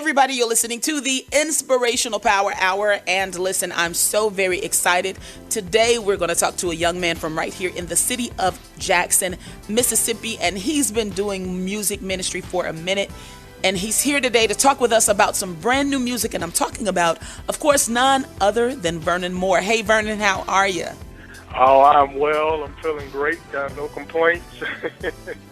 everybody, you're listening to the Inspirational Power Hour. And listen, I'm so very excited. Today, we're going to talk to a young man from right here in the city of Jackson, Mississippi. And he's been doing music ministry for a minute. And he's here today to talk with us about some brand new music. And I'm talking about, of course, none other than Vernon Moore. Hey, Vernon, how are you? Oh, I'm well. I'm feeling great. Got no complaints.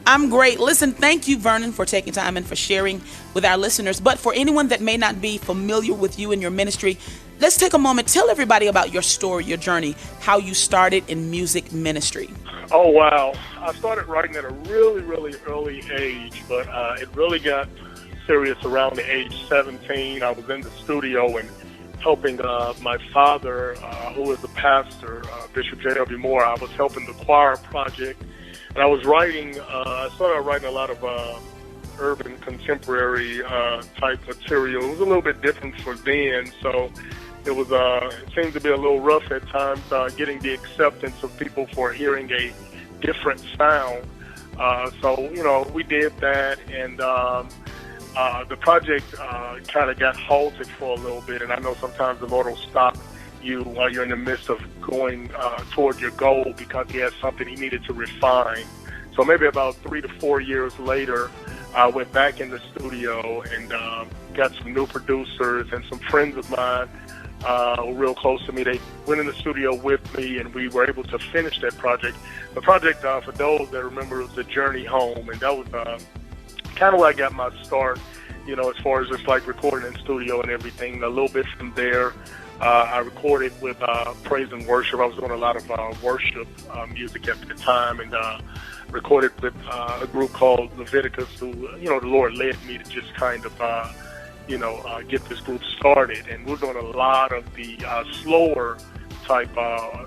I'm great. Listen, thank you, Vernon, for taking time and for sharing with our listeners. But for anyone that may not be familiar with you and your ministry, let's take a moment. Tell everybody about your story, your journey, how you started in music ministry. Oh, wow. I started writing at a really, really early age, but it really got serious around the age 17. I was in the studio and helping my father, who was a pastor, Bishop J.W. Moore. I was helping the choir project, and I was writing, I started writing a lot of urban contemporary type material. It was a little bit different for then, so it was, it seemed to be a little rough at times, getting the acceptance of people for hearing a different sound. So, you know, we did that, and the project kind of got halted for a little bit, and I know sometimes the Lord will stop you while you're in the midst of going toward your goal because He has something He needed to refine. So maybe about 3 to 4 years later, I went back in the studio and got some new producers and some friends of mine who were real close to me. They went in the studio with me, and we were able to finish that project. The project, for those that remember, was The Journey Home, and that was kind of where I got my start, you know, as far as just like recording in studio and everything. A little bit from there, I recorded with praise and worship. I was doing a lot of worship music at the time, and recorded with a group called Leviticus, who, you know, the Lord led me to just kind of, get this group started. And we're doing a lot of the slower type,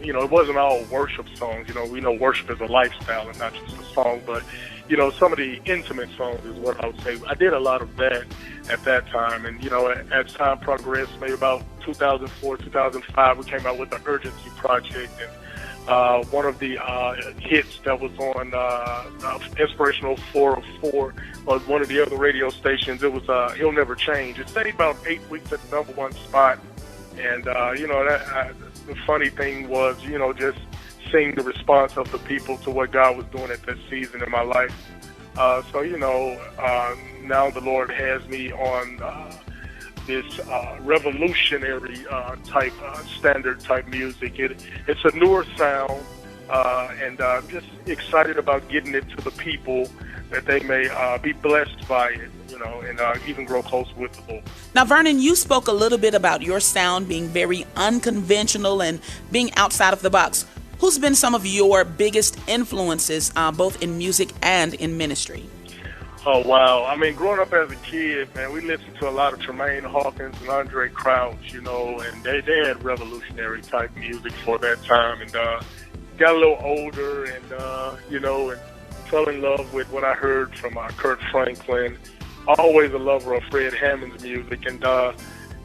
you know, it wasn't all worship songs. You know, we know worship is a lifestyle and not just a song, but you know, some of the intimate songs is what I would say. I did a lot of that at that time. And, you know, as time progressed, maybe about 2004, 2005, we came out with the Urgency Project. And one of the hits that was on Inspirational 404 or one of the other radio stations, it was He'll Never Change. It stayed about 8 weeks at the #1 spot. And, you know, the funny thing was, you know, just seeing the response of the people to what God was doing at that season in my life. So, you know, now the Lord has me on this revolutionary type, standard type music. It's a newer sound, and I'm just excited about getting it to the people that they may be blessed by it, you know, and even grow close with the Lord. Now, Vernon, you spoke a little bit about your sound being very unconventional and being outside of the box. Who's been some of your biggest influences, both in music and in ministry? Oh, wow. I mean, growing up as a kid, man, we listened to a lot of Tremaine Hawkins and Andre Crouch, you know, and they had revolutionary type music for that time. And got a little older and, you know, and fell in love with what I heard from Kurt Franklin. Always a lover of Fred Hammond's music. And,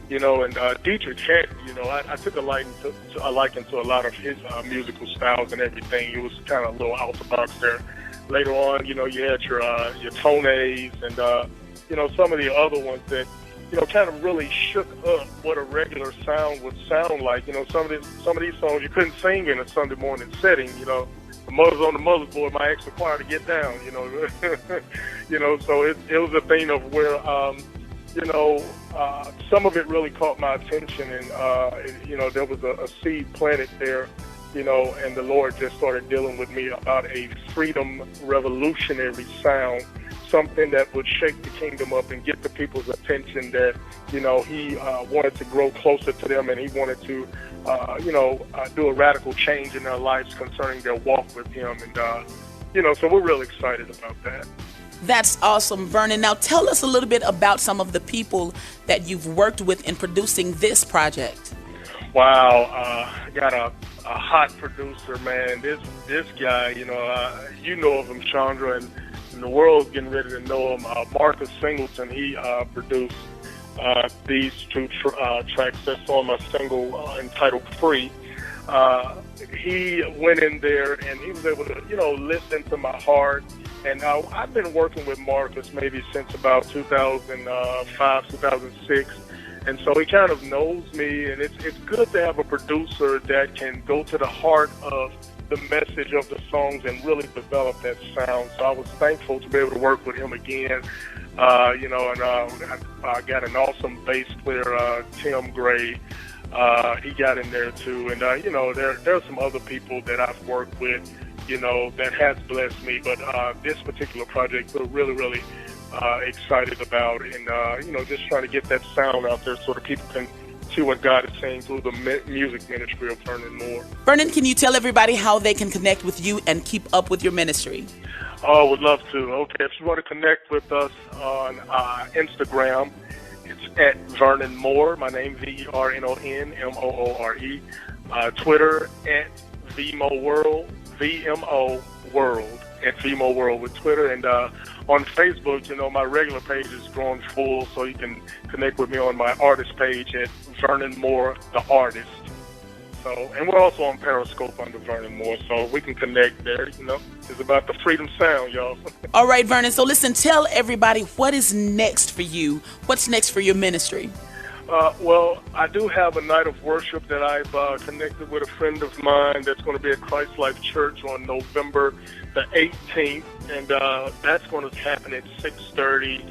you know, and Dietrich Haddon, you know, I took a liking to a lot of his musical styles and everything. It was kind of a little out the box there. Later on, you know, you had your Tones and, you know, some of the other ones that, you know, kind of really shook up what a regular sound would sound like. You know, some of these songs you couldn't sing in a Sunday morning setting, you know. The Mothers on the Mother's Board might ask the choir to get down, you know. You know, so it was a thing of where, you know, some of it really caught my attention, and, you know, there was a seed planted there, you know, and the Lord just started dealing with me about a freedom revolutionary sound, something that would shake the kingdom up and get the people's attention that, you know, He wanted to grow closer to them, and He wanted to, you know, do a radical change in their lives concerning their walk with Him. And, you know, so we're really excited about that. That's awesome, Vernon. Now tell us a little bit about some of the people that you've worked with in producing this project. Wow, I got a hot producer, man. This guy, you know of him, Chandra, and the world's getting ready to know him. Marcus Singleton, he produced these two tracks that's on my single entitled Free. He went in there and he was able to, you know, listen to my heart And I've been working with Marcus maybe since about 2005, 2006. And so he kind of knows me, and it's good to have a producer that can go to the heart of the message of the songs and really develop that sound. So I was thankful to be able to work with him again. I got an awesome bass player, Tim Gray. He got in there too. And, there are some other people that I've worked with, that has blessed me. But this particular project, we're really, really excited about, and just trying to get that sound out there so that people can see what God is saying through the music ministry of Vernon Moore. Vernon, can you tell everybody how they can connect with you and keep up with your ministry? Oh, would love to. Okay, if you want to connect with us on Instagram, it's at Vernon Moore. My name VernonMoore. Twitter at VMO World, VMO World, at VMO World with Twitter, and on Facebook, my regular page is growing full, so you can connect with me on my artist page at Vernon Moore, the artist. So, and we're also on Periscope under Vernon Moore, so we can connect there. It's about the freedom sound, y'all. All right, Vernon. So listen, tell everybody what is next for you. What's next for your ministry? Well, I do have a night of worship that I've connected with a friend of mine that's going to be at Christ Life Church on November the 18th, and that's going to happen at 6:30,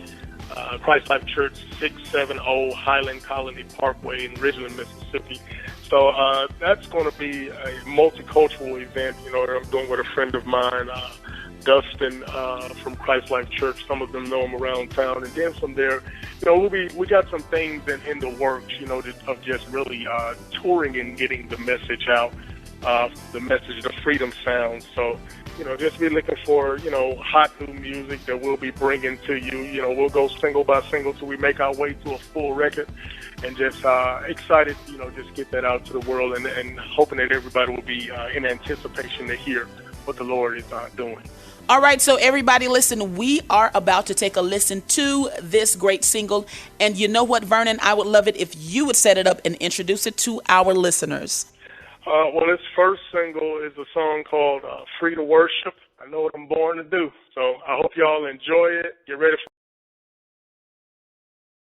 Christ Life Church, 670 Highland Colony Parkway in Ridgeland, Mississippi. So that's going to be a multicultural event, that I'm doing with a friend of mine, Dustin from Christ Life Church. Some of them know him around town. And then from there, we got some things in the works, of just really touring and getting the message out, the message, the freedom sound. So, just be looking for, hot new music that we'll be bringing to you. We'll go single by single till we make our way to a full record. And just excited, just get that out to the world, and hoping that everybody will be in anticipation to hear what the Lord is doing. All right, so everybody listen, we are about to take a listen to this great single. And you know what, Vernon? I would love it if you would set it up and introduce it to our listeners. Well, this first single is a song called Free to Worship. I know what I'm born to do. So I hope y'all enjoy it. Get ready for